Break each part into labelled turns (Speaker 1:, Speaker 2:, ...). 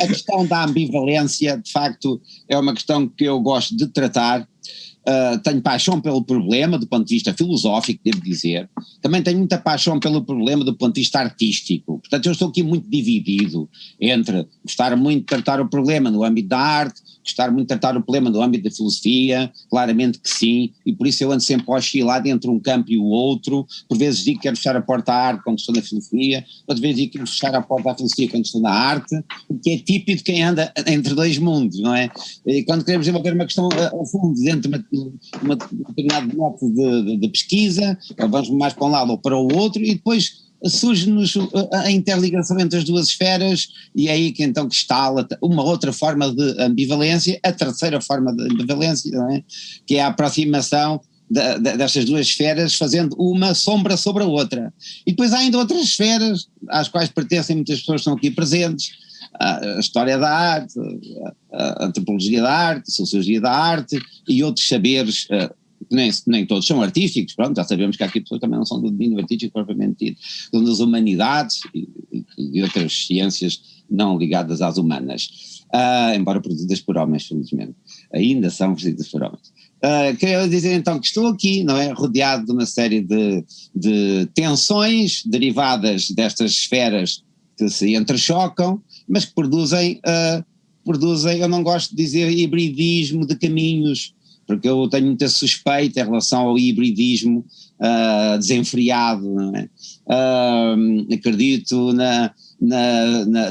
Speaker 1: a questão da ambivalência, de facto, é uma questão que eu gosto de tratar. Tenho paixão pelo problema do ponto de vista filosófico, devo dizer. Também tenho muita paixão pelo problema do ponto de vista artístico. Portanto, eu estou aqui muito dividido entre gostar muito de tratar o problema no âmbito da arte, gostar muito de tratar o problema no âmbito da filosofia, claramente que sim, e por isso eu ando sempre a oscilar entre um campo e o outro. Por vezes digo que quero fechar a porta à arte quando estou na filosofia, outras vezes digo que quero fechar a porta à filosofia quando estou na arte, porque é típico de quem anda entre dois mundos, não é? E quando queremos desenvolver uma questão ao fundo dentro de um determinado método de pesquisa, vamos mais para um lado ou para o outro, e depois surge-nos a interligação entre as duas esferas, e é aí que então que instala uma outra forma de ambivalência, a terceira forma de ambivalência, não é? Que é a aproximação destas duas esferas, fazendo uma sombra sobre a outra. E depois há ainda outras esferas, às quais pertencem muitas pessoas que estão aqui presentes, a história da arte, a antropologia da arte, a sociologia da arte e outros saberes, nem todos são artísticos, pronto, já sabemos que há aqui pessoas que também não são do domínio artístico propriamente dito, são das humanidades e outras ciências não ligadas às humanas, embora produzidas por homens, felizmente, ainda são produzidas por homens. Queria dizer então que estou aqui, não é, rodeado de uma série de tensões derivadas destas esferas que se entrechocam, mas que produzem, eu não gosto de dizer hibridismo de caminhos, porque eu tenho muita suspeita em relação ao hibridismo desenfreado, não é? Acredito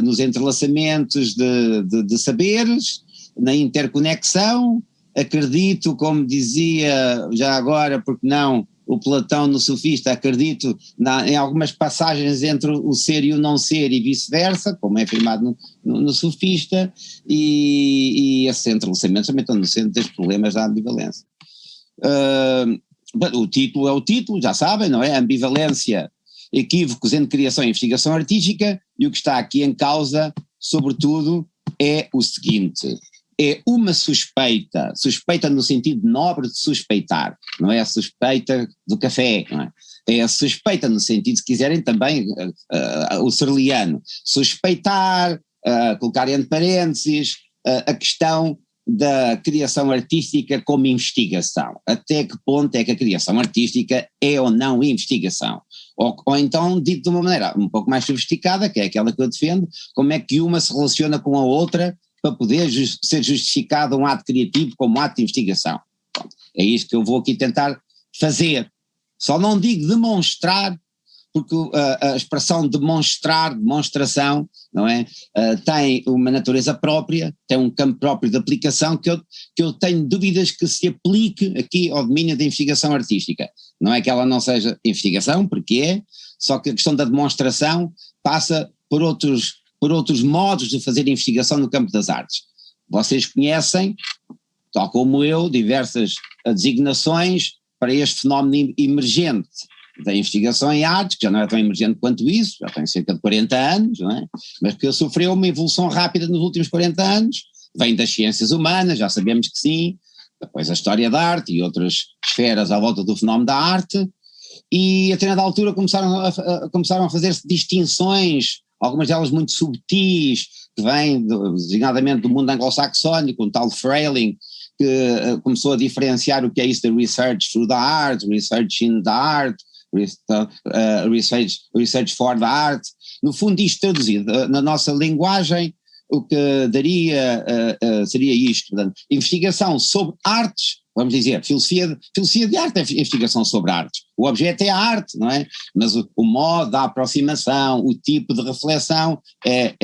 Speaker 1: nos entrelaçamentos de saberes, na interconexão, acredito, como dizia já agora, porque não, o Platão no Sofista, acredito em algumas passagens entre o ser e o não ser e vice-versa, como é afirmado no Sofista, e esses entrelaçamentos também estão no centro dos problemas da ambivalência. O título é o título, já sabem, não é? Ambivalência, equívocos entre criação e investigação artística, e o que está aqui em causa, sobretudo, é o seguinte: é uma suspeita no sentido nobre de suspeitar, não é a suspeita do café, não é? É a suspeita no sentido, se quiserem também, o serliano, suspeitar, colocar entre parênteses a questão da criação artística como investigação. Até que ponto é que a criação artística é ou não investigação? Ou então, dito de uma maneira um pouco mais sofisticada, que é aquela que eu defendo, como é que uma se relaciona com a outra para poder ser justificado um ato criativo como ato de investigação. Pronto, é isto que eu vou aqui tentar fazer. Só não digo demonstrar, porque a expressão demonstração, não é? Tem uma natureza própria, tem um campo próprio de aplicação que eu tenho dúvidas que se aplique aqui ao domínio da investigação artística. Não é que ela não seja investigação, porque é, só que a questão da demonstração passa por outros modos de fazer investigação no campo das artes. Vocês conhecem, tal como eu, diversas designações para este fenómeno emergente da investigação em artes, que já não é tão emergente quanto isso, já tem cerca de 40 anos, não é? Mas que sofreu uma evolução rápida nos últimos 40 anos, vem das ciências humanas, já sabemos que sim, depois a história da arte e outras esferas à volta do fenómeno da arte, e a determinada altura começaram a fazer-se distinções, algumas delas muito subtis, que vêm designadamente do mundo anglo-saxónico, um tal Freiling, que começou a diferenciar o que é isso de research through the art, research in the art, research for the art. No fundo, isto traduzido na nossa linguagem, o que daria seria isto, portanto, investigação sobre artes, vamos dizer, filosofia de arte é investigação sobre artes. O objeto é a arte, não é? Mas o modo da aproximação, o tipo de reflexão é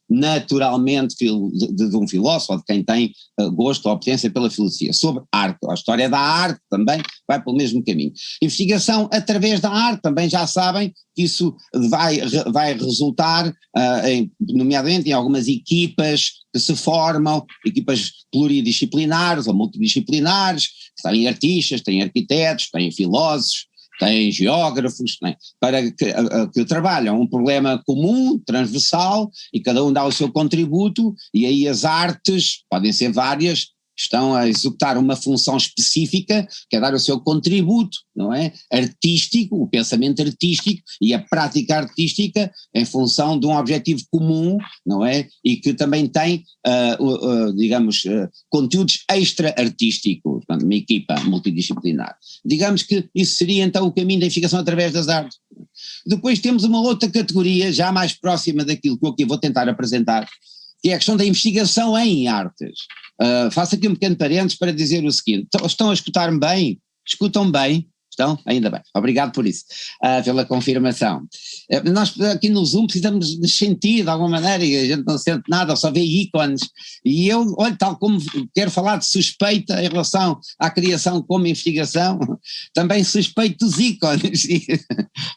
Speaker 1: naturalmente de um filósofo, ou de quem tem gosto ou apetência pela filosofia. Sobre arte, a história da arte também vai pelo mesmo caminho. Investigação através da arte, também já sabem que isso vai resultar, nomeadamente em algumas equipas que se formam, equipas pluridisciplinares ou multidisciplinares, que têm artistas, têm arquitetos, têm filósofos, têm geógrafos, né, para que trabalham um problema comum, transversal, e cada um dá o seu contributo, e aí as artes, podem ser várias, estão a executar uma função específica, que é dar o seu contributo, não é? Artístico, o pensamento artístico e a prática artística em função de um objetivo comum, não é? E que também tem, digamos, conteúdos extra-artísticos, uma equipa multidisciplinar. Digamos que isso seria então o caminho da investigação através das artes. Depois temos uma outra categoria, já mais próxima daquilo que eu aqui vou tentar apresentar, que é a questão da investigação em artes. Faço aqui um pequeno parênteses para dizer o seguinte: estão a escutar-me bem? Escutam bem? Estão? Ainda bem. Obrigado por isso, pela confirmação. Nós aqui no Zoom precisamos de sentir de alguma maneira e a gente não sente nada, só vê ícones. E eu, olha, tal como quero falar de suspeita em relação à criação como investigação, também suspeito dos ícones,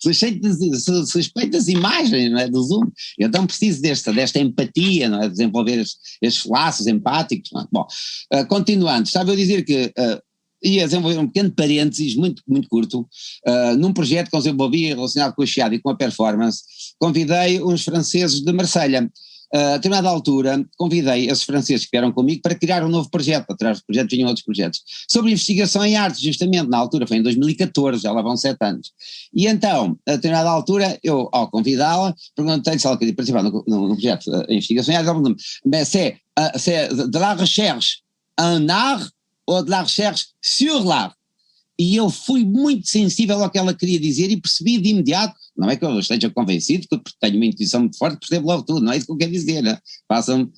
Speaker 1: suspeito das imagens, não é, do Zoom. Eu então preciso desta empatia, não é, desenvolver estes laços empáticos. Não é? Bom, continuando, estava a dizer que ia desenvolver um pequeno parênteses muito, muito curto, num projeto que eu desenvolvi relacionado com o chiado e com a performance, convidei uns franceses de Marselha. A determinada altura, convidei esses franceses que vieram comigo para criar um novo projeto, atrás do projeto vinham outros projetos, sobre investigação em artes, justamente, na altura, foi em 2014, já lá vão 7 anos. E então, a determinada altura, eu, ao convidá-la, perguntei se ela queria participar no projeto de investigação em artes, ela perguntou-me, mas c'est de la recherche en art ou de la recherche sur l'art? E eu fui muito sensível ao que ela queria dizer e percebi de imediato, não é que eu esteja convencido, porque tenho uma intuição muito forte, percebo logo tudo, não é isso que eu quero dizer, né? Façam-me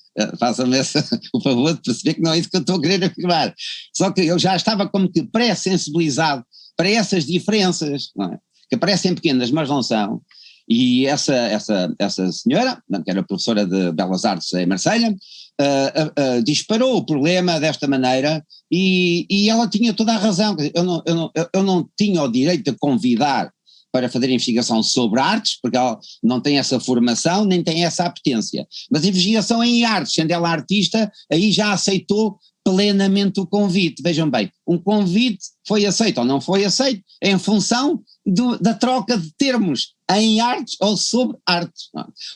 Speaker 1: o favor de perceber que não é isso que eu estou a querer afirmar. Só que eu já estava como que pré-sensibilizado para essas diferenças, não é? Que parecem pequenas, mas não são. E essa senhora, que era professora de Belas Artes em Marselha, disparou o problema desta maneira e ela tinha toda a razão. Eu não tinha o direito de convidar para fazer investigação sobre artes, porque ela não tem essa formação, nem tem essa apetência. Mas a investigação em artes, sendo ela artista, aí já aceitou plenamente o convite. Vejam bem, um convite foi aceito ou não foi aceito em função da troca de termos em artes ou sobre artes.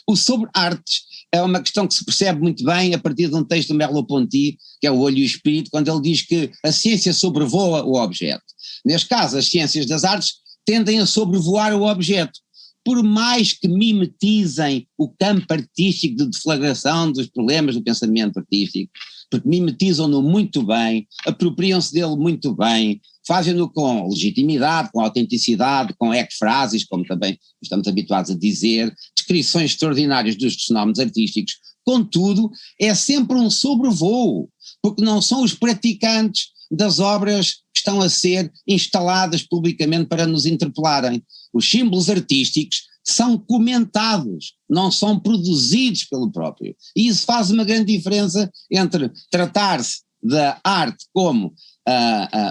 Speaker 1: O sobre artes é uma questão que se percebe muito bem a partir de um texto do Merleau-Ponty, que é O Olho e o Espírito, quando ele diz que a ciência sobrevoa o objeto. Neste caso, as ciências das artes tendem a sobrevoar o objeto, por mais que mimetizem o campo artístico de deflagração dos problemas do pensamento artístico, porque mimetizam-no muito bem, apropriam-se dele muito bem, fazem-no com legitimidade, com autenticidade, com ecfrases, como também estamos habituados a dizer, descrições extraordinárias dos fenómenos artísticos. Contudo, é sempre um sobrevoo, porque não são os praticantes das obras que estão a ser instaladas publicamente para nos interpelarem. Os símbolos artísticos são comentados, não são produzidos pelo próprio. E isso faz uma grande diferença entre tratar-se da arte como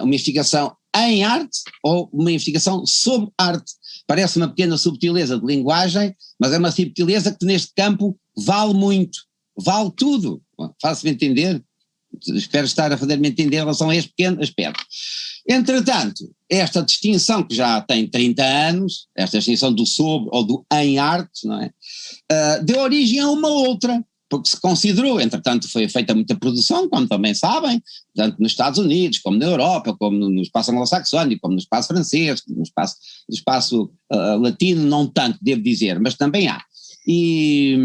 Speaker 1: uma investigação em arte ou uma investigação sobre arte. Parece uma pequena subtileza de linguagem, mas é uma subtileza que neste campo vale muito, vale tudo. Faço-me entender? Espero estar a fazer-me entender em relação a este pequeno aspecto. Entretanto, esta distinção que já tem 30 anos, esta distinção do sobre ou do em arte, não é? Deu origem a uma outra, porque se considerou, entretanto foi feita muita produção, como também sabem, tanto nos Estados Unidos, como na Europa, como no espaço anglo-saxónico, como no espaço francês, no espaço latino, não tanto, devo dizer, mas também há. E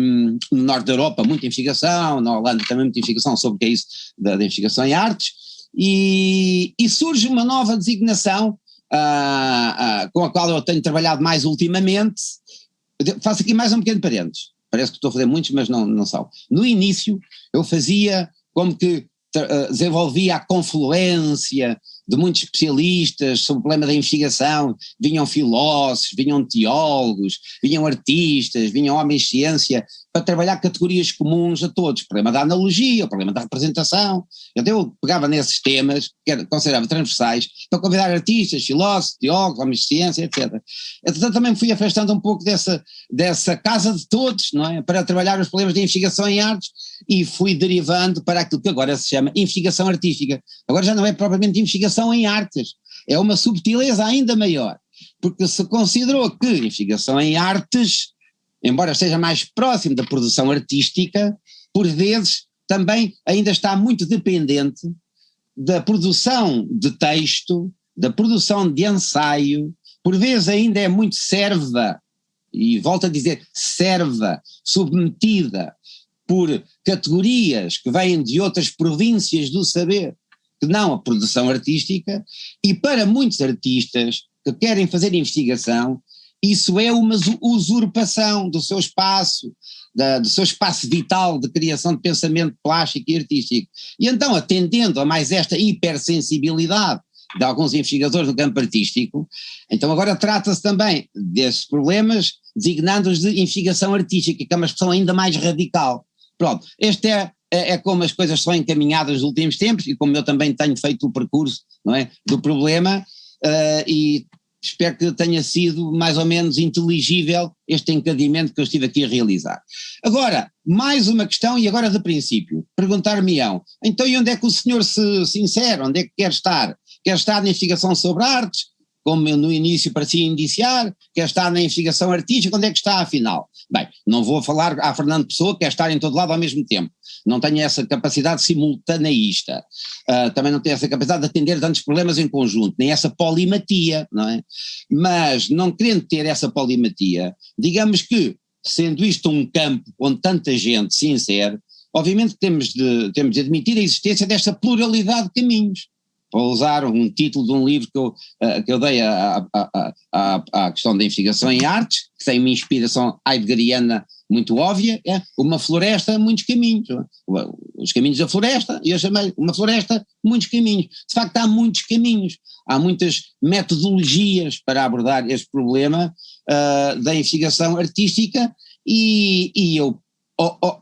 Speaker 1: no norte da Europa muita investigação, na Holanda também muita investigação sobre o que é isso da investigação em artes, e surge uma nova designação com a qual eu tenho trabalhado mais ultimamente. Faço aqui mais um pequeno parênteses, parece que estou a fazer muitos, mas não são. No início eu fazia como que desenvolvia a confluência de muitos especialistas sobre o problema da investigação, vinham filósofos, vinham teólogos, vinham artistas, vinham homens de ciência, para trabalhar categorias comuns a todos, o problema da analogia, o problema da representação. Eu pegava nesses temas, que considerava transversais, para convidar artistas, filósofos, teólogos, homens de ciência, etc. Então também me fui afastando um pouco dessa casa de todos, não é? Para trabalhar os problemas de investigação em artes, e fui derivando para aquilo que agora se chama investigação artística. Agora já não é propriamente investigação em artes, é uma subtileza ainda maior, porque se considerou que investigação em artes, embora esteja mais próximo da produção artística, por vezes também ainda está muito dependente da produção de texto, da produção de ensaio, por vezes ainda é muito serva, e volto a dizer serva, submetida por categorias que vêm de outras províncias do saber, que não a produção artística, e para muitos artistas que querem fazer investigação, isso é uma usurpação do seu espaço, do seu espaço vital de criação de pensamento plástico e artístico. E então, atendendo a mais esta hipersensibilidade de alguns investigadores no campo artístico, então agora trata-se também desses problemas, designando-os de investigação artística, que é uma expressão ainda mais radical. Pronto, este é como as coisas são encaminhadas nos últimos tempos, e como eu também tenho feito o percurso, não é, do problema, e espero que tenha sido mais ou menos inteligível este encadeamento que eu estive aqui a realizar. Agora, mais uma questão, e agora de princípio, perguntar-me-ão, então e onde é que o senhor se insere, onde é que quer estar? Quer estar na investigação sobre artes, como no início parecia indiciar, quer estar na investigação artística, onde é que está afinal? Bem, não vou falar a Fernando Pessoa, que quer estar em todo lado ao mesmo tempo, não tenho essa capacidade simultaneísta, também não tenho essa capacidade de atender tantos problemas em conjunto, nem essa polimatia, não é? Mas não querendo ter essa polimatia, digamos que, sendo isto um campo onde tanta gente se insere, obviamente temos de admitir a existência desta pluralidade de caminhos. Vou usar um título de um livro que eu dei à questão da investigação em artes, que tem uma inspiração heideggeriana muito óbvia, é uma floresta, muitos caminhos. Os caminhos da floresta, e eu chamei uma floresta, muitos caminhos. De facto, há muitos caminhos, há muitas metodologias para abordar este problema da investigação artística, e eu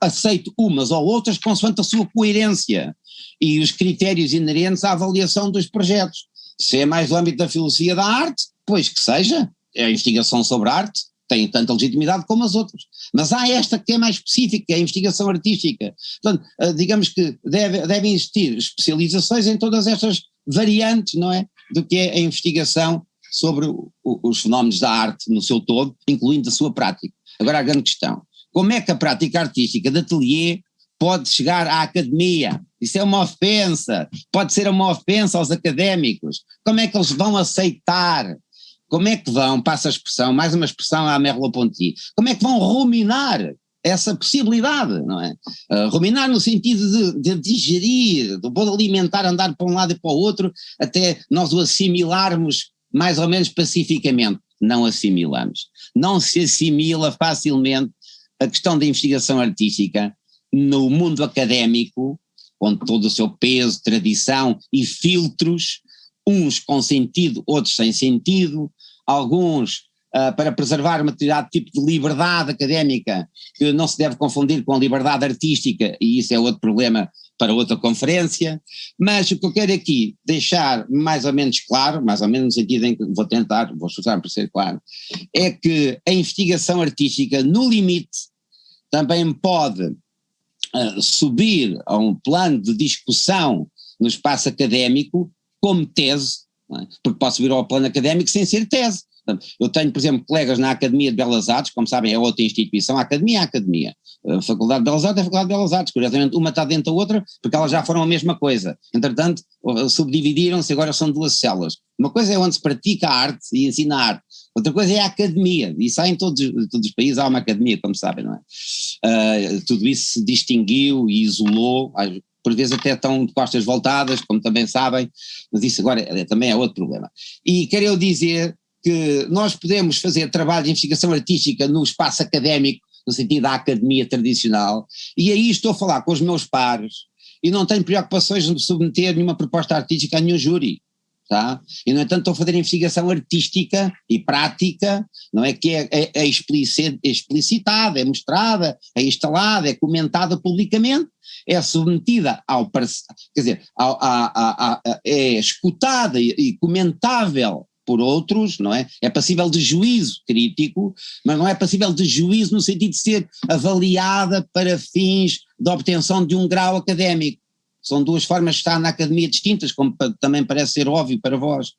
Speaker 1: aceito umas ou outras consoante a sua coerência e os critérios inerentes à avaliação dos projetos. Se é mais do âmbito da filosofia da arte, pois que seja, a investigação sobre arte tem tanta legitimidade como as outras. Mas há esta que é mais específica, a investigação artística. Portanto, digamos que devem existir especializações em todas estas variantes, não é, do que é a investigação sobre os fenómenos da arte no seu todo, incluindo a sua prática. Agora a grande questão, como é que a prática artística de ateliê pode chegar à academia? Isso é uma ofensa, pode ser uma ofensa aos académicos. Como é que eles vão aceitar? Como é que vão, passa a expressão, mais uma expressão à Merleau-Ponty, como é que vão ruminar essa possibilidade, não é? Ruminar no sentido de digerir, de poder alimentar, andar para um lado e para o outro, até nós o assimilarmos mais ou menos pacificamente. Não assimilamos. Não se assimila facilmente a questão da investigação artística no mundo académico, com todo o seu peso, tradição e filtros, uns com sentido, outros sem sentido, alguns para preservar uma determinado tipo de liberdade académica, que não se deve confundir com a liberdade artística, e isso é outro problema para outra conferência. Mas o que eu quero aqui deixar mais ou menos claro, mais ou menos no sentido em que vou esforçar para ser claro, é que a investigação artística, no limite, também pode subir a um plano de discussão no espaço académico como tese, não é? Porque pode subir ao plano académico sem ser tese. Portanto, eu tenho, por exemplo, colegas na Academia de Belas Artes, como sabem é outra instituição, a Academia é a Academia, a Faculdade de Belas Artes é a Faculdade de Belas Artes, curiosamente uma está dentro da outra porque elas já foram a mesma coisa, entretanto subdividiram-se, agora são duas células. Uma coisa é onde se pratica a arte e ensina a arte, outra coisa é a academia, e isso há em todos os países, há uma academia, como sabem, não é? Tudo isso se distinguiu e isolou, por vezes até estão de costas voltadas, como também sabem, mas isso agora também é outro problema. E quero eu dizer que nós podemos fazer trabalho de investigação artística no espaço académico, no sentido da academia tradicional, e aí estou a falar com os meus pares, e não tenho preocupações de submeter nenhuma proposta artística a nenhum júri, tá? E no entanto estou a fazer investigação artística e prática, não é, que é explicitada, é mostrada, é instalada, é comentada publicamente, é submetida quer dizer, é escutada e comentável por outros, não é? É passível de juízo crítico, mas não é passível de juízo no sentido de ser avaliada para fins de obtenção de um grau académico. São duas formas de estar na academia distintas, como também parece ser óbvio para vós.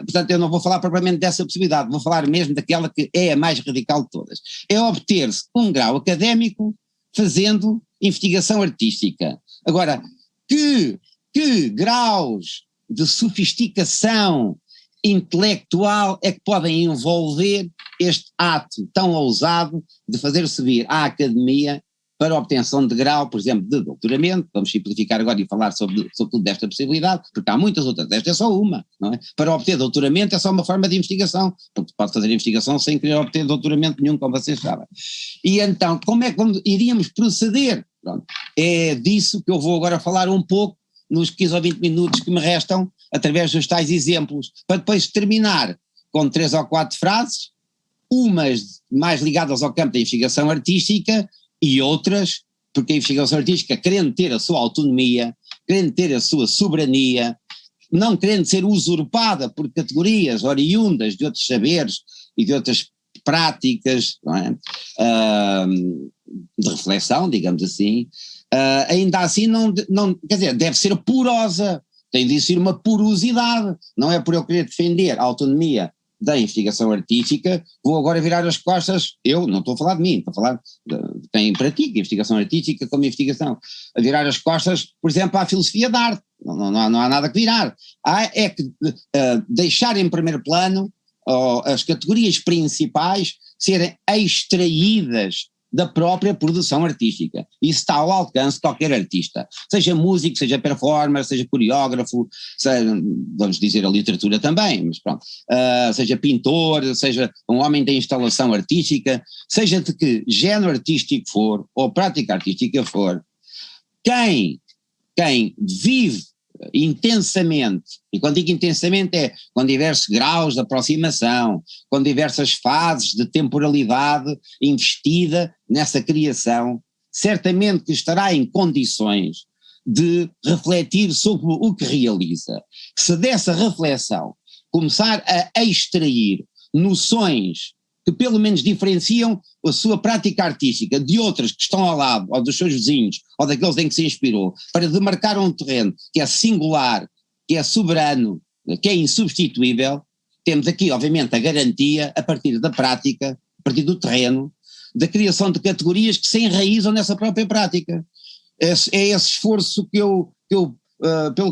Speaker 1: Portanto, eu não vou falar propriamente dessa possibilidade, vou falar mesmo daquela que é a mais radical de todas. É obter-se um grau académico fazendo investigação artística. Agora, que que graus de sofisticação intelectual é que podem envolver este ato tão ousado de fazer subir à academia para a obtenção de grau, por exemplo, de doutoramento. Vamos simplificar agora e falar sobretudo desta possibilidade, porque há muitas outras, esta é só uma, não é? Para obter doutoramento é só uma forma de investigação, porque pode fazer investigação sem querer obter doutoramento nenhum, como vocês sabem. E então, como é que iríamos proceder? Pronto, é disso que eu vou agora falar um pouco nos 15 ou 20 minutos que me restam, através dos tais exemplos, para depois terminar com 3 ou 4 frases, umas mais ligadas ao campo da investigação artística e outras, porque a investigação artística, querendo ter a sua autonomia, querendo ter a sua soberania, não querendo ser usurpada por categorias oriundas de outros saberes e de outras práticas, não é? De reflexão, digamos assim, ainda assim não, quer dizer, deve ser porosa, tem de existir uma porosidade, não é por eu querer defender a autonomia da investigação artística, vou agora virar as costas, eu não estou a falar de mim, estou a falar de quem pratica investigação artística como investigação, a virar as costas, por exemplo, à filosofia da arte, não há nada que virar, é que deixar em primeiro plano as categorias principais serem extraídas da própria produção artística. Isso está ao alcance de qualquer artista, seja músico, seja performer, seja coreógrafo, seja, vamos dizer a literatura também, mas pronto, seja pintor, seja um homem da instalação artística, seja de que género artístico for, ou prática artística for, quem vive intensamente, e quando digo intensamente é com diversos graus de aproximação, com diversas fases de temporalidade investida nessa criação, certamente que estará em condições de refletir sobre o que realiza. Se dessa reflexão começar a extrair noções que pelo menos diferenciam a sua prática artística de outras que estão ao lado, ou dos seus vizinhos, ou daqueles em que se inspirou, para demarcar um terreno que é singular, que é soberano, que é insubstituível, temos aqui, obviamente, a garantia, a partir da prática, a partir do terreno, da criação de categorias que se enraizam nessa própria prática. É esse esforço pelo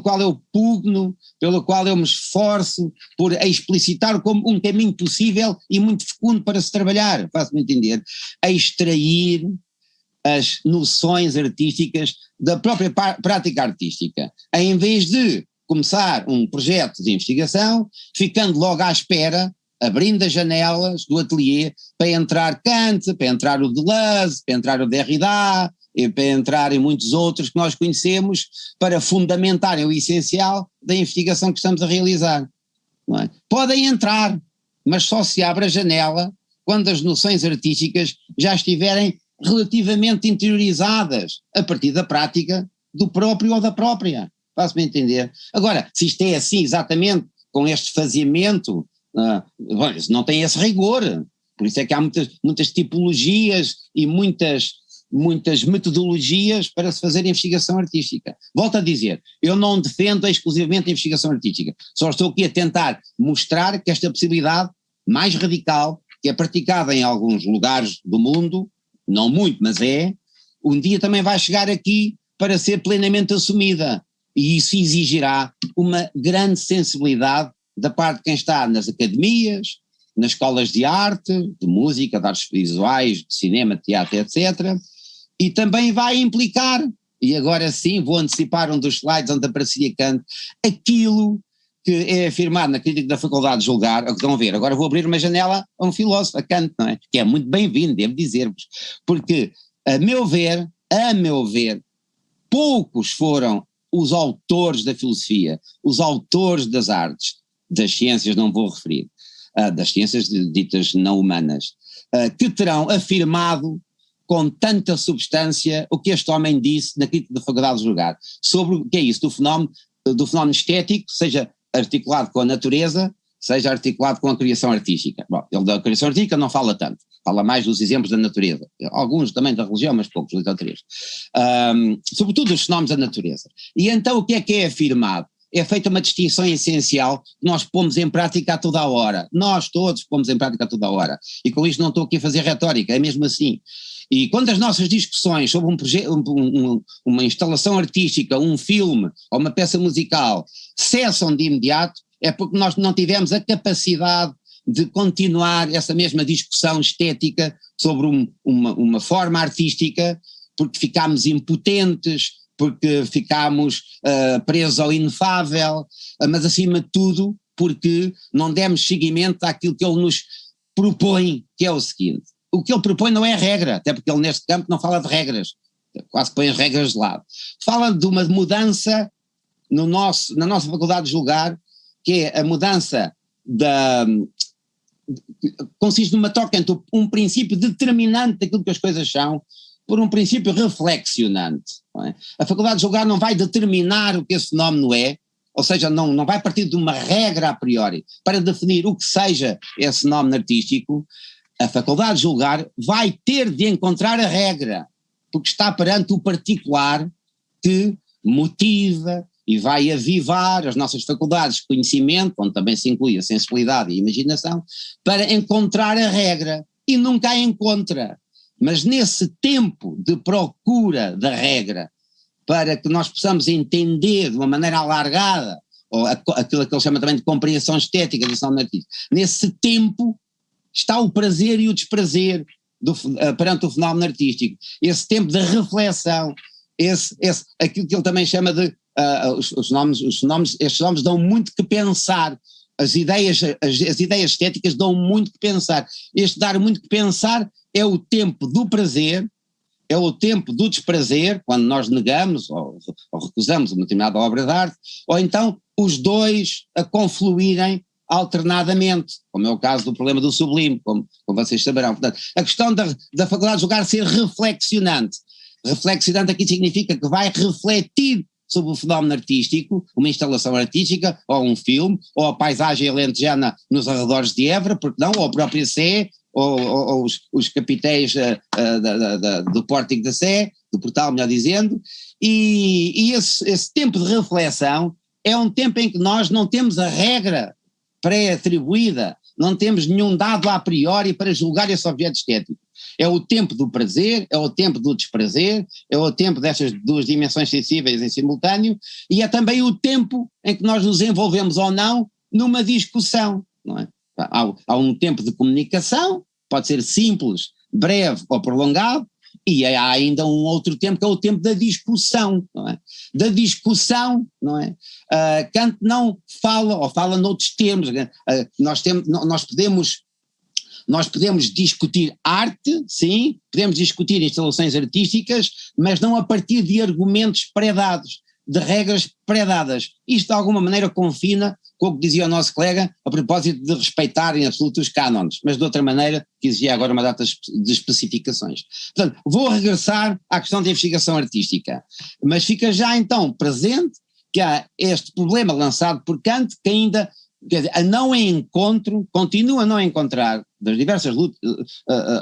Speaker 1: qual eu pugno, pelo qual eu me esforço por explicitar como um caminho possível e muito fecundo para se trabalhar, faço-me entender, a extrair as noções artísticas da própria prática artística, em vez de começar um projeto de investigação, ficando logo à espera, abrindo as janelas do ateliê para entrar Kant, para entrar o Deleuze, para entrar o Derrida, e para entrar em muitos outros que nós conhecemos, para fundamentarem o essencial da investigação que estamos a realizar. Não é? Podem entrar, mas só se abre a janela quando as noções artísticas já estiverem relativamente interiorizadas a partir da prática do próprio ou da própria. Faço-me entender. Agora, se isto é assim exatamente, com este faseamento, não tem esse rigor. Por isso é que há muitas tipologias e muitas metodologias para se fazer investigação artística. Volto a dizer, eu não defendo exclusivamente a investigação artística, só estou aqui a tentar mostrar que esta possibilidade mais radical, que é praticada em alguns lugares do mundo, não muito, mas um dia também vai chegar aqui para ser plenamente assumida, e isso exigirá uma grande sensibilidade da parte de quem está nas academias, nas escolas de arte, de música, de artes visuais, de cinema, teatro, etc., e também vai implicar, e agora sim vou antecipar um dos slides onde aparecia Kant, aquilo que é afirmado na crítica da faculdade de julgar, estão a ver, agora vou abrir uma janela a um filósofo, a Kant, não é? Que é muito bem-vindo, devo dizer-vos, porque a meu ver, poucos foram os autores da filosofia, os autores das artes, das ciências não vou referir, das ciências ditas não humanas, que terão afirmado com tanta substância o que este homem disse na crítica da faculdade de julgar, sobre o que é isso, do fenómeno estético, seja articulado com a natureza, seja articulado com a criação artística. Bom, ele da criação artística não fala tanto, fala mais dos exemplos da natureza, alguns também da religião, mas poucos da natureza, sobretudo os fenómenos da natureza. E então o que é afirmado? É feita uma distinção essencial que nós pomos em prática a toda a hora, nós todos pomos em prática a toda a hora, e com isto não estou aqui a fazer retórica, é mesmo assim. E quando as nossas discussões sobre uma instalação artística, um filme ou uma peça musical cessam de imediato, é porque nós não tivemos a capacidade de continuar essa mesma discussão estética sobre uma forma artística, porque ficámos impotentes, porque ficámos presos ao inefável, mas acima de tudo porque não demos seguimento àquilo que ele nos propõe, que é o seguinte: o que ele propõe não é regra, até porque ele neste campo não fala de regras, quase põe as regras de lado, fala de uma mudança na nossa faculdade de julgar, que é a mudança consiste numa troca entre um princípio determinante daquilo que as coisas são por um princípio reflexionante. Não é? A faculdade de julgar não vai determinar o que esse fenómeno é, ou seja, não vai partir de uma regra a priori para definir o que seja esse fenómeno artístico. A faculdade de julgar vai ter de encontrar a regra, porque está perante o particular que motiva e vai avivar as nossas faculdades de conhecimento, onde também se inclui a sensibilidade e a imaginação, para encontrar a regra, e nunca a encontra. Mas nesse tempo de procura da regra, para que nós possamos entender de uma maneira alargada, ou aquilo que ele chama também de compreensão estética do fenómeno artístico, nesse tempo está o prazer e o desprazer perante o fenómeno artístico, esse tempo de reflexão, aquilo que ele também chama de, estes fenómenos dão muito que pensar, as ideias estéticas dão muito que pensar, este dar muito que pensar é o tempo do prazer, é o tempo do desprazer, quando nós negamos ou recusamos uma determinada obra de arte, ou então os dois a confluírem alternadamente, como é o caso do problema do sublime, como vocês saberão. Portanto, a questão da faculdade de julgar ser reflexionante aqui significa que vai refletir sobre o fenómeno artístico, uma instalação artística, ou um filme, ou a paisagem alentejana nos arredores de Évora, porque não, ou a própria Sé, ou os capitéis do Pórtico da Sé, do Portal, melhor dizendo, e esse tempo de reflexão é um tempo em que nós não temos a regra pré-atribuída, não temos nenhum dado a priori para julgar esse objeto estético. É o tempo do prazer, é o tempo do desprazer, é o tempo dessas duas dimensões sensíveis em simultâneo, e é também o tempo em que nós nos envolvemos ou não numa discussão, não é? Há um tempo de comunicação, pode ser simples, breve ou prolongado, e há ainda um outro tempo que é o tempo da discussão, não é? Da discussão, não é? Kant não fala, ou fala noutros termos, nós podemos discutir arte, sim, podemos discutir instalações artísticas, mas não a partir de argumentos pré-dados, de regras pré-dadas. Isto de alguma maneira confina com o que dizia o nosso colega a propósito de respeitar em absoluto os cânones, mas de outra maneira que exigia agora uma data de especificações. Portanto, vou regressar à questão da investigação artística, mas fica já então presente que há este problema lançado por Kant que ainda, quer dizer, continua a não encontrar, das diversas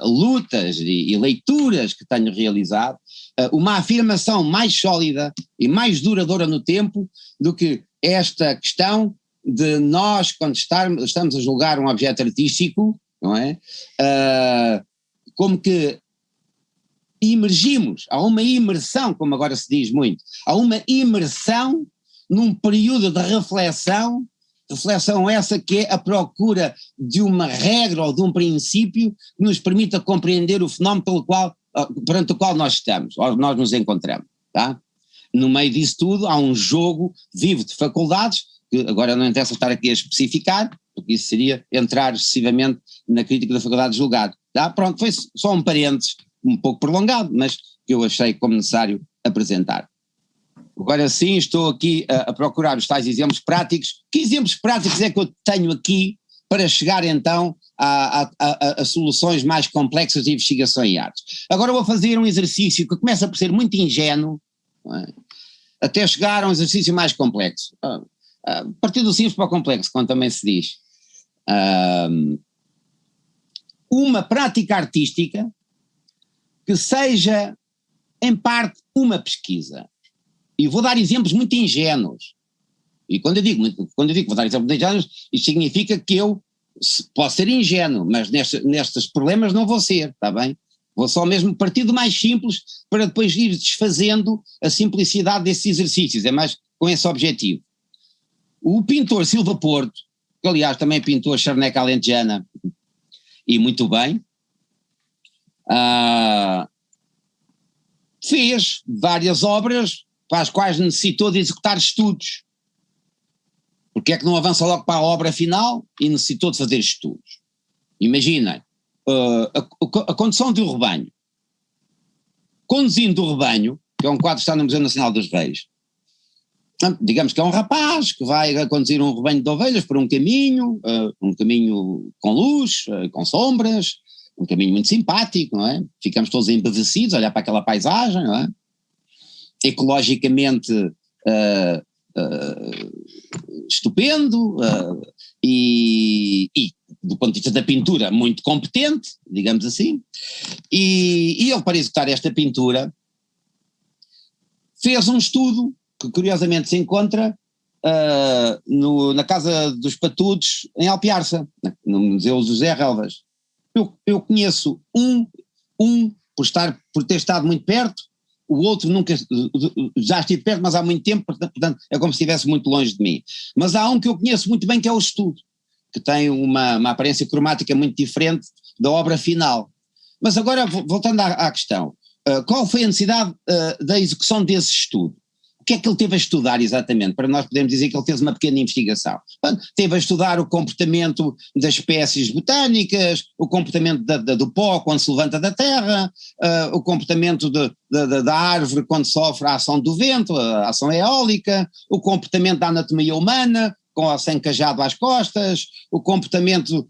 Speaker 1: lutas e leituras que tenho realizado, uma afirmação mais sólida e mais duradoura no tempo do que esta questão de nós, quando estamos a julgar um objeto artístico, não é? Como que há uma imersão, como agora se diz muito, há uma imersão num período de reflexão essa que é a procura de uma regra ou de um princípio que nos permita compreender o fenómeno perante o qual nós estamos, ou nós nos encontramos, tá? No meio disso tudo há um jogo vivo de faculdades, que agora não interessa estar aqui a especificar, porque isso seria entrar excessivamente na crítica da faculdade de julgar, tá? Pronto, foi só um parênteses um pouco prolongado, mas que eu achei como necessário apresentar. Agora sim, estou aqui a procurar os tais exemplos práticos. Que exemplos práticos é que eu tenho aqui para chegar então a soluções mais complexas de investigação em artes? Agora vou fazer um exercício que começa por ser muito ingênuo, não é? Até chegar a um exercício mais complexo. A partir do simples para o complexo, como também se diz. Uma prática artística que seja, em parte, uma pesquisa. E vou dar exemplos muito ingênuos. E quando eu digo que vou dar exemplos muito ingênuos, isto significa que eu posso ser ingênuo, mas nestes problemas não vou ser, está bem? Vou só mesmo partir do mais simples para depois ir desfazendo a simplicidade desses exercícios, é mais com esse objetivo. O pintor Silva Porto, que aliás também pintou a charneca alentejana, e muito bem, fez várias obras para as quais necessitou de executar estudos. Porque é que não avança logo para a obra final e necessitou de fazer estudos? Imaginem, a condução de um rebanho. Conduzindo o rebanho, que é um quadro que está no Museu Nacional dos Reis, digamos que é um rapaz que vai conduzir um rebanho de ovelhas por um caminho com luz, com sombras, um caminho muito simpático, não é? Ficamos todos embevecidos a olhar para aquela paisagem, não é? Ecologicamente estupendo, e do ponto de vista da pintura muito competente, digamos assim, e ele, para executar esta pintura, fez um estudo que curiosamente se encontra na Casa dos Patudos em Alpiarça, no Museu José Relvas. Eu conheço um por ter estado muito perto, o outro nunca, já estive perto, mas há muito tempo, portanto é como se estivesse muito longe de mim. Mas há um que eu conheço muito bem, que é o estudo, que tem uma aparência cromática muito diferente da obra final. Mas agora, voltando à questão, qual foi a necessidade da execução desse estudo? O que é que ele teve a estudar exatamente? Para nós podermos dizer que ele fez uma pequena investigação. Bom, teve a estudar o comportamento das espécies botânicas, o comportamento do pó quando se levanta da terra, o comportamento da árvore quando sofre a ação do vento, a ação eólica, o comportamento da anatomia humana, com o sem cajado às costas, o comportamento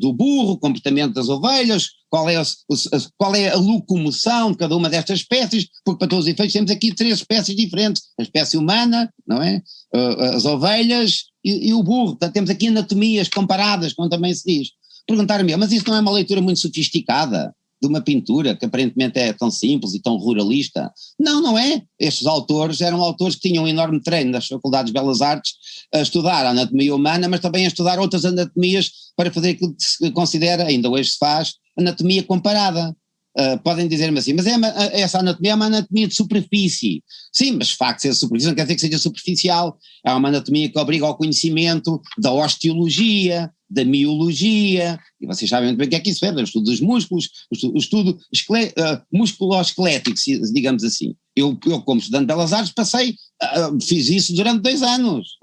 Speaker 1: do burro, o comportamento das ovelhas, qual é a locomoção de cada uma destas espécies, porque para todos os efeitos temos aqui 3 espécies diferentes, a espécie humana, não é? As ovelhas e o burro, portanto temos aqui anatomias comparadas, como também se diz. Perguntaram-me, mas isso não é uma leitura muito sofisticada de uma pintura que aparentemente é tão simples e tão ruralista? Não, não é. Estes autores eram autores que tinham um enorme treino nas faculdades de Belas Artes a estudar a anatomia humana, mas também a estudar outras anatomias para fazer aquilo que se considera, ainda hoje se faz, anatomia comparada. Podem dizer-me assim, mas essa anatomia é uma anatomia de superfície. Sim, mas de facto ser superfície não quer dizer que seja superficial. É uma anatomia que obriga ao conhecimento da osteologia, da miologia, e vocês sabem muito bem o que é que isso é, o estudo dos músculos, o estudo musculoesquelético, digamos assim. Eu como estudante de Belas Artes, fiz isso durante 2 anos.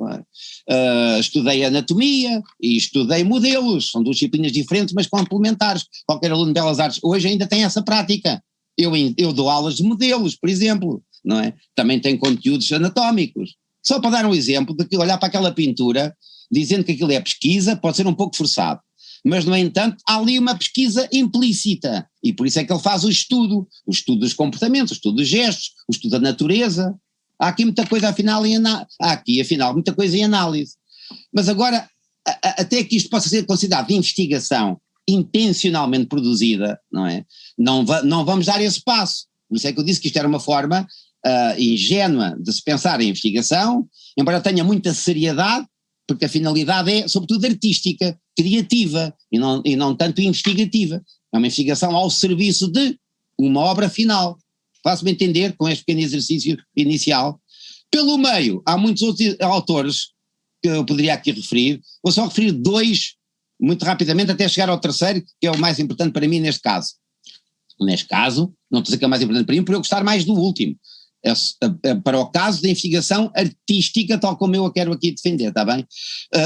Speaker 1: Estudei anatomia e estudei modelos, são 2 disciplinas diferentes, mas complementares. Qualquer aluno de Belas Artes hoje ainda tem essa prática. Eu dou aulas de modelos, por exemplo, não é? Também tem conteúdos anatómicos. Só para dar um exemplo de que olhar para aquela pintura, dizendo que aquilo é pesquisa, pode ser um pouco forçado. Mas, no entanto, há ali uma pesquisa implícita, e por isso é que ele faz o estudo dos comportamentos, o estudo dos gestos, o estudo da natureza. Há aqui muita coisa muita coisa em análise. Mas agora, até que isto possa ser considerado de investigação intencionalmente produzida, não é? Não vamos dar esse passo. Por isso é que eu disse que isto era uma forma ingênua de se pensar em investigação, embora tenha muita seriedade, porque a finalidade é, sobretudo, artística, criativa, e não tanto investigativa. É uma investigação ao serviço de uma obra final. Faço-me entender com este pequeno exercício inicial. Pelo meio, há muitos outros autores que eu poderia aqui referir, vou só referir 2, muito rapidamente, até chegar ao terceiro, que é o mais importante para mim neste caso. Neste caso, não estou a dizer que é o mais importante para mim, por eu gostar mais do último. Para o caso da investigação artística, tal como eu a quero aqui defender, está bem?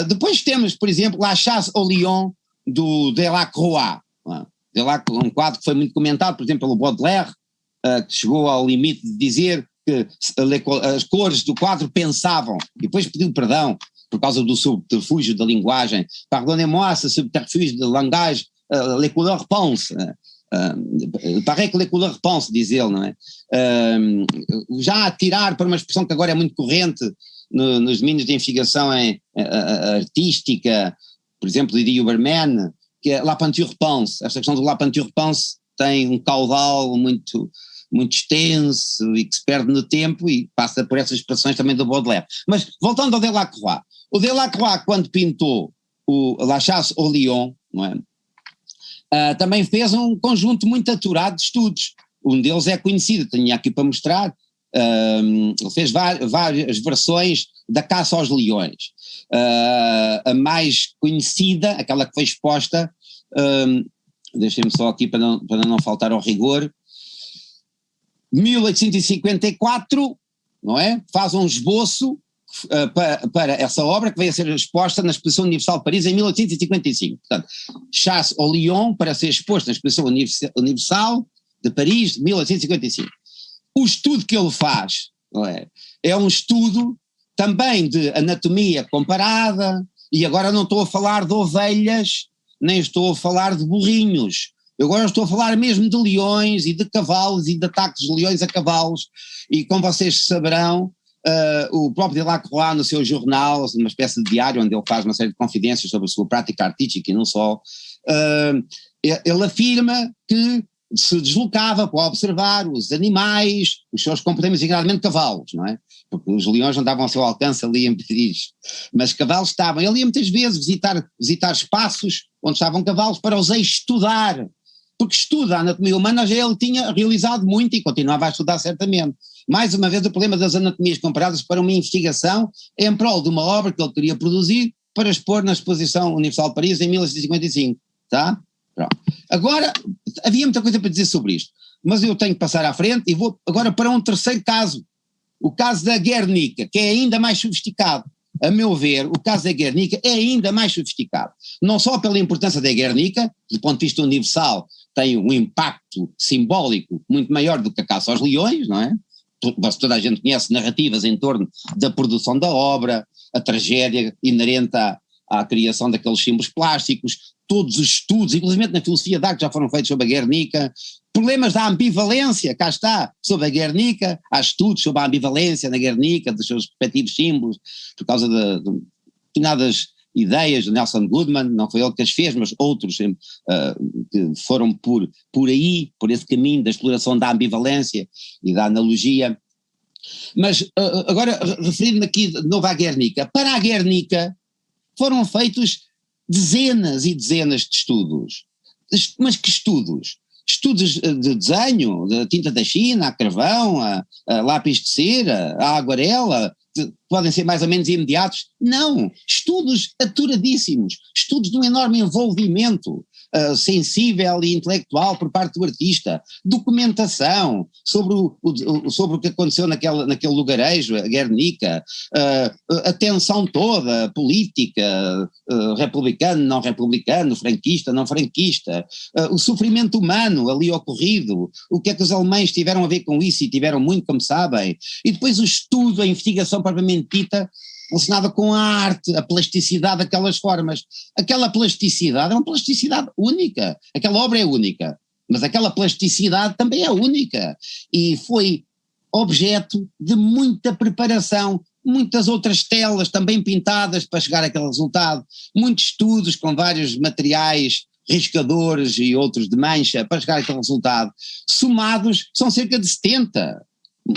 Speaker 1: Depois temos, por exemplo, La Chasse au Lion, do Delacroix, um quadro que foi muito comentado, por exemplo, pelo Baudelaire, que chegou ao limite de dizer que as cores do quadro pensavam, e depois pediu perdão por causa do subterfúgio da linguagem. Pardonnez-moi ce subterfuge de langage, les couleurs pensent. Paraît que les couleurs pensent, diz ele, não é? Já a tirar para uma expressão que agora é muito corrente nos domínios de investigação artística, por exemplo, de Huberman, que é la peinture pense. Esta questão do la peinture pense tem um caudal muito, muito extenso e que se perde no tempo e passa por essas expressões também do Baudelaire. Mas voltando ao Delacroix, o Delacroix, quando pintou o La Chasse au Lion, não é? Também fez um conjunto muito aturado de estudos. Um deles é conhecido, tenho aqui para mostrar. Ele fez várias versões da caça aos leões. A mais conhecida, aquela que foi exposta, deixem-me só aqui para não faltar ao rigor, 1854, não é? Faz um esboço para essa obra que veio a ser exposta na Exposição Universal de Paris em 1855. Portanto, Chasse au Lion para ser exposto na Exposição Universal de Paris de 1855. O estudo que ele faz, não é? É um estudo também de anatomia comparada, e agora não estou a falar de ovelhas, nem estou a falar de burrinhos. Eu agora estou a falar mesmo de leões e de cavalos e de ataques de leões a cavalos, e como vocês saberão, o próprio Delacroix no seu jornal, uma espécie de diário onde ele faz uma série de confidências sobre a sua prática artística e não só, ele afirma que se deslocava para observar os animais, os seus comportamentos, geralmente cavalos, não é? Porque os leões não estavam ao seu alcance ali em Paris, mas cavalos estavam. Ele ia muitas vezes visitar espaços onde estavam cavalos para os estudar, porque estuda a anatomia humana já ele tinha realizado muito e continuava a estudar certamente. Mais uma vez o problema das anatomias comparadas para uma investigação em prol de uma obra que ele queria produzir para expor na Exposição Universal de Paris em 1855, tá? Pronto. Agora, havia muita coisa para dizer sobre isto, mas eu tenho que passar à frente e vou agora para um terceiro caso, o caso da Guernica, que é ainda mais sofisticado. A meu ver, o caso da Guernica é ainda mais sofisticado, não só pela importância da Guernica, do ponto de vista universal, tem um impacto simbólico muito maior do que a caça aos leões, não é? Toda a gente conhece narrativas em torno da produção da obra, a tragédia inerente à criação daqueles símbolos plásticos, todos os estudos, inclusive na filosofia da arte já foram feitos sobre a Guernica, problemas da ambivalência, cá está, sobre a Guernica, há estudos sobre a ambivalência na Guernica, dos seus respectivos símbolos, por causa de determinadas ideias de Nelson Goodman, não foi ele que as fez, mas outros que foram por aí, por esse caminho da exploração da ambivalência e da analogia. Mas agora, referindo-me aqui de novo à Guernica, para a Guernica foram feitos dezenas e dezenas de estudos. Mas que estudos? Estudos de desenho, de tinta da China, a carvão, a lápis de cera, a aguarela, podem ser mais ou menos imediatos. Não, estudos aturadíssimos, estudos de um enorme envolvimento sensível e intelectual por parte do artista, documentação sobre o que aconteceu naquele lugarejo, a Guernica, a tensão toda, política, republicano, não republicano, franquista, não franquista, o sofrimento humano ali ocorrido, o que é que os alemães tiveram a ver com isso, e tiveram muito, como sabem, e depois o estudo, a investigação propriamente dita, relacionada com a arte, a plasticidade daquelas formas. Aquela plasticidade é uma plasticidade única, aquela obra é única, mas aquela plasticidade também é única, e foi objeto de muita preparação, muitas outras telas também pintadas para chegar àquele resultado, muitos estudos com vários materiais, riscadores e outros de mancha para chegar àquele resultado, somados são cerca de 70,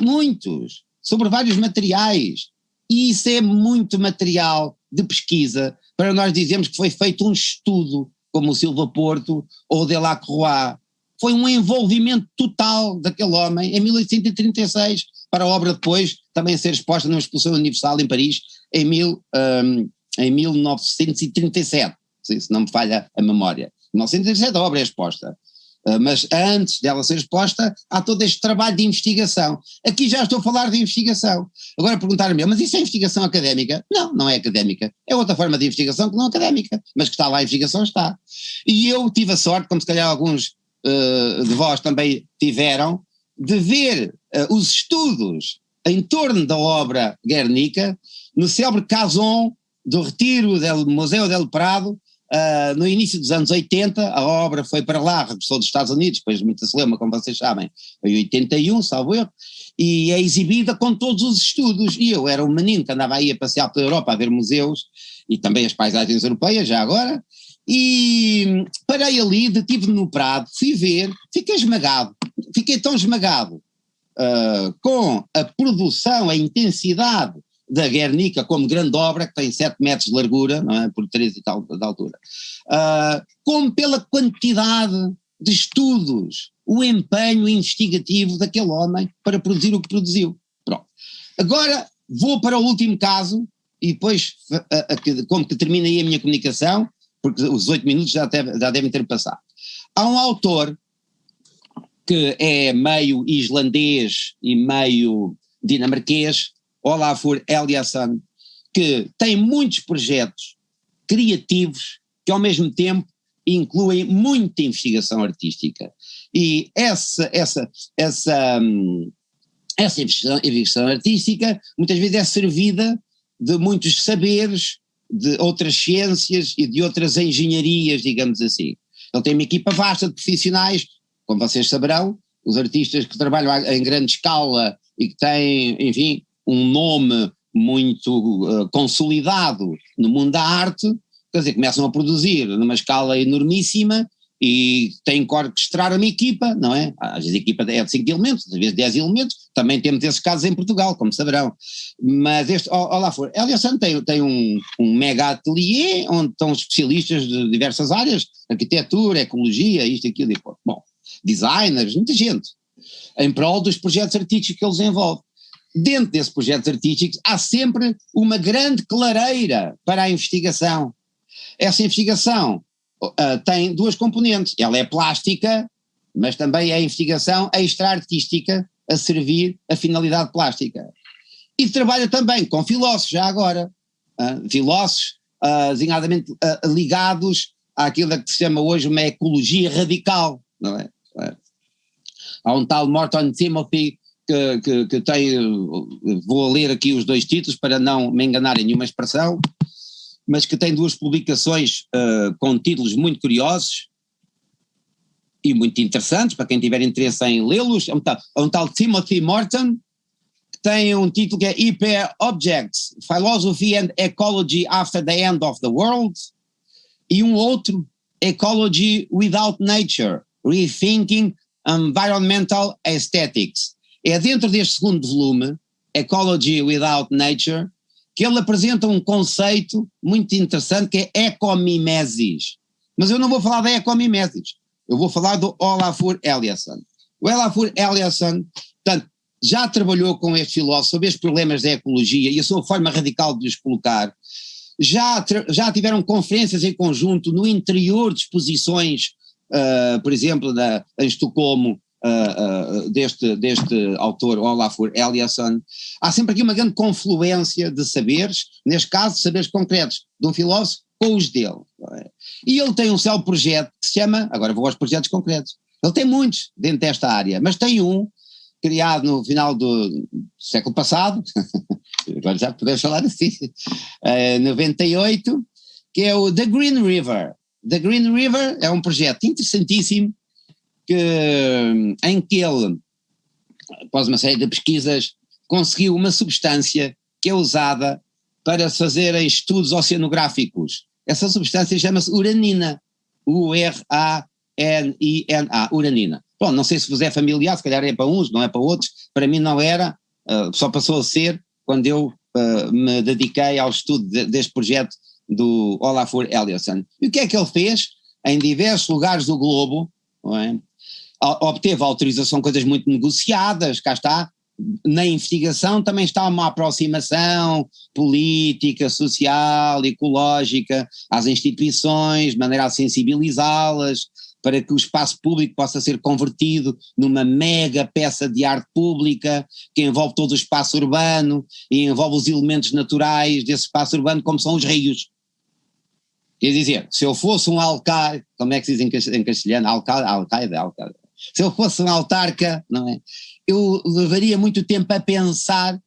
Speaker 1: muitos, sobre vários materiais. E isso é muito material de pesquisa para nós dizermos que foi feito um estudo, como o Silva Porto ou o Delacroix. Foi um envolvimento total daquele homem em 1836, para a obra depois também ser exposta numa exposição universal em Paris em 1937, se não me falha a memória. Em 1937 a obra é exposta. Mas antes dela ser exposta, há todo este trabalho de investigação. Aqui já estou a falar de investigação. Agora perguntar-me, mas isso é investigação académica? Não, não é académica. É outra forma de investigação que não é académica, mas que está lá a investigação está. E eu tive a sorte, como se calhar alguns de vós também tiveram, de ver os estudos em torno da obra Guernica no célebre Cason do Retiro do Museu del Prado. No início dos anos 80, a obra foi para lá, regressou dos Estados Unidos, depois de muita celeuma, como vocês sabem, em 81, salvo erro, e é exibida com todos os estudos, e eu era um menino que andava aí a passear pela Europa a ver museus, e também as paisagens europeias, já agora, e parei ali, detive-me no Prado, fui ver, fiquei tão esmagado com a produção, a intensidade da Guernica como grande obra, que tem 7 metros de largura, não é, por 3 e tal de altura, como pela quantidade de estudos, o empenho investigativo daquele homem para produzir o que produziu. Pronto. Agora vou para o último caso, e depois, como que termina aí a minha comunicação, porque os 8 minutos já devem ter passado. Há um autor que é meio islandês e meio dinamarquês, Olafur Eliasson, que tem muitos projetos criativos que ao mesmo tempo incluem muita investigação artística. E essa investigação artística muitas vezes é servida de muitos saberes, de outras ciências e de outras engenharias, digamos assim. Ele tem uma equipa vasta de profissionais, como vocês saberão, os artistas que trabalham em grande escala e que têm, enfim, um nome muito consolidado no mundo da arte, quer dizer, começam a produzir numa escala enormíssima e têm que orquestrar uma equipa, não é? Às vezes a equipa é de 5 elementos, às vezes 10 elementos, também temos esses casos em Portugal, como saberão. Mas este Olafur Eliasson tem um mega ateliê onde estão especialistas de diversas áreas, arquitetura, ecologia, isto, aquilo e aquilo. Bom, designers, muita gente, em prol dos projetos artísticos que eles desenvolvem. Dentro desses projetos artísticos há sempre uma grande clareira para a investigação. Essa investigação tem 2 componentes, ela é plástica, mas também é investigação extra-artística a servir a finalidade plástica. E trabalha também com filósofos, já agora, filósofos designadamente ligados àquilo que se chama hoje uma ecologia radical, não é? Há um tal Morton Timothy que tem, vou ler aqui os 2 títulos para não me enganar em nenhuma expressão, mas que tem 2 publicações com títulos muito curiosos e muito interessantes, para quem tiver interesse em lê-los. É um tal Timothy Morton, que tem um título que é Hyper Objects, Philosophy and Ecology After the End of the World, e um outro, Ecology Without Nature, Rethinking Environmental Aesthetics. É dentro deste segundo volume, Ecology Without Nature, que ele apresenta um conceito muito interessante que é ecomimesis. Mas eu não vou falar da ecomimesis, eu vou falar do Olafur Eliasson. O Olafur Eliasson, portanto, já trabalhou com este filósofo sobre estes problemas da ecologia e a sua forma radical de os colocar. Já tiveram conferências em conjunto no interior de exposições, por exemplo, em Estocolmo, deste autor Olafur Eliasson. Há sempre aqui uma grande confluência de saberes, neste caso saberes concretos de um filósofo com os dele. E ele tem um célebre projeto que se chama, agora vou aos projetos concretos, ele tem muitos dentro desta área, mas tem um criado no final do século passado, agora já podemos falar assim, 98, que é o The Green River. The Green River é um projeto interessantíssimo em que ele, após uma série de pesquisas, conseguiu uma substância que é usada para se fazerem estudos oceanográficos. Essa substância chama-se uranina, Uranina, uranina. Bom, não sei se vos é familiar, se calhar é para uns, não é para outros, para mim não era, só passou a ser quando eu me dediquei ao estudo deste projeto do Olafur Eliasson. E o que é que ele fez? Em diversos lugares do globo, não é? Obteve autorização, coisas muito negociadas, cá está. Na investigação também está uma aproximação política, social, ecológica às instituições, de maneira a sensibilizá-las, para que o espaço público possa ser convertido numa mega peça de arte pública que envolve todo o espaço urbano e envolve os elementos naturais desse espaço urbano, como são os rios. Quer dizer, se eu fosse um alcaide, como é que se diz em castelhano? Alcaide. Se eu fosse um autarca, não é? Eu levaria muito tempo a pensar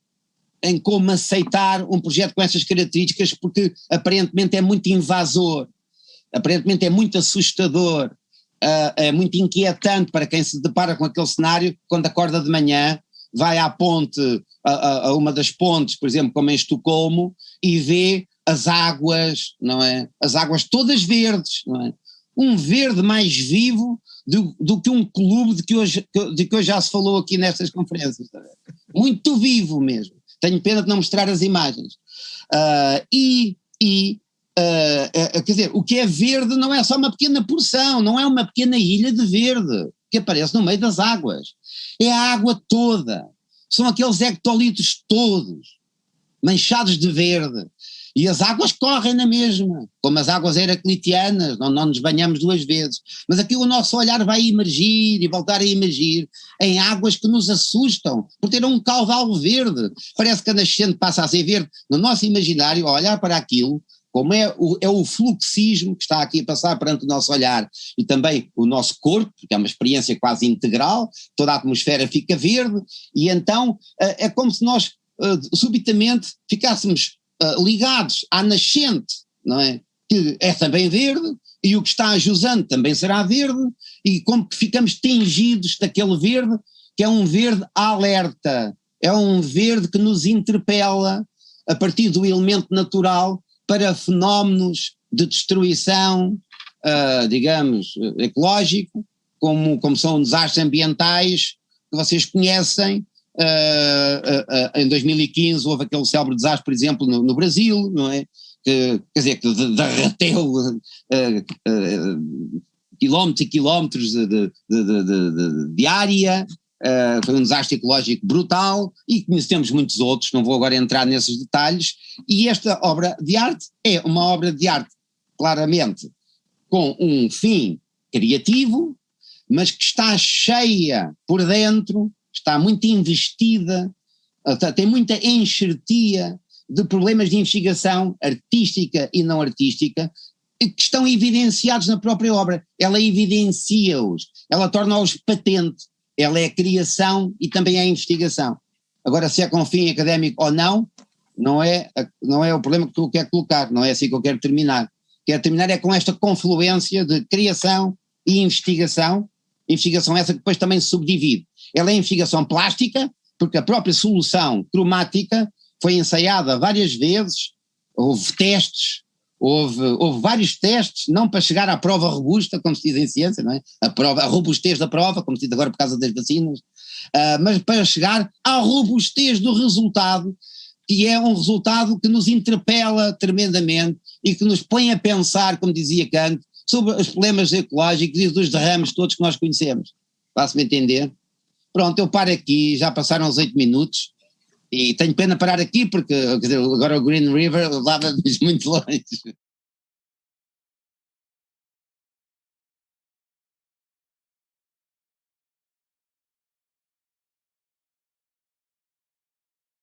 Speaker 1: em como aceitar um projeto com essas características, porque aparentemente é muito invasor, aparentemente é muito assustador, é muito inquietante para quem se depara com aquele cenário quando acorda de manhã, vai à ponte, a uma das pontes, por exemplo, como em Estocolmo, e vê as águas, não é? As águas todas verdes, não é? Um verde mais vivo do que um clube de que hoje já se falou aqui nestas conferências. Muito vivo mesmo. tenho pena de não mostrar as imagens. Quer dizer, o que é verde não é só uma pequena porção, não é uma pequena ilha de verde que aparece no meio das águas, é a água toda, são aqueles hectolitros todos, manchados de verde, e as águas correm na mesma, como as águas heraclitianas, não nos banhamos 2 vezes, mas aqui o nosso olhar vai emergir e voltar a emergir em águas que nos assustam, por ter um caudal verde, parece que a nascente passa a ser verde, no nosso imaginário, ao olhar para aquilo, como é o fluxismo que está aqui a passar perante o nosso olhar e também o nosso corpo, que é uma experiência quase integral, toda a atmosfera fica verde, e então é como se nós subitamente ficássemos ligados à nascente, não é? Que é também verde, e o que está a jusante também será verde, e como que ficamos tingidos daquele verde, que é um verde alerta, é um verde que nos interpela a partir do elemento natural para fenómenos de destruição, digamos, ecológico, como são desastres ambientais que vocês conhecem. Em 2015 houve aquele célebre desastre, por exemplo, no Brasil, não é? Quer dizer, que derreteu quilómetros e quilómetros de área. Foi um desastre ecológico brutal, e conhecemos muitos outros, não vou agora entrar nesses detalhes, e esta obra de arte é uma obra de arte claramente com um fim criativo, mas que está cheia por dentro, está muito investida, tem muita enxertia de problemas de investigação artística e não artística, que estão evidenciados na própria obra. Ela evidencia-os, ela torna-os patente. Ela é a criação e também é a investigação. Agora, se é com fim académico ou não, não é o problema que eu quero colocar, não é assim que eu quero terminar. Quero terminar é com esta confluência de criação e investigação essa que depois também se subdivide. Ela é investigação plástica, porque a própria solução cromática foi ensaiada várias vezes, houve testes, houve vários testes, não para chegar à prova robusta, como se diz em ciência, não é? A robustez da prova, como se diz agora por causa das vacinas, mas para chegar à robustez do resultado, que é um resultado que nos interpela tremendamente e que nos põe a pensar, como dizia Kant, sobre os problemas ecológicos e dos derrames todos que nós conhecemos. Faço-me entender? Pronto, eu paro aqui, já passaram os 8 minutos. E tenho pena parar aqui porque, quer dizer, agora o Green River leva-nos muito longe.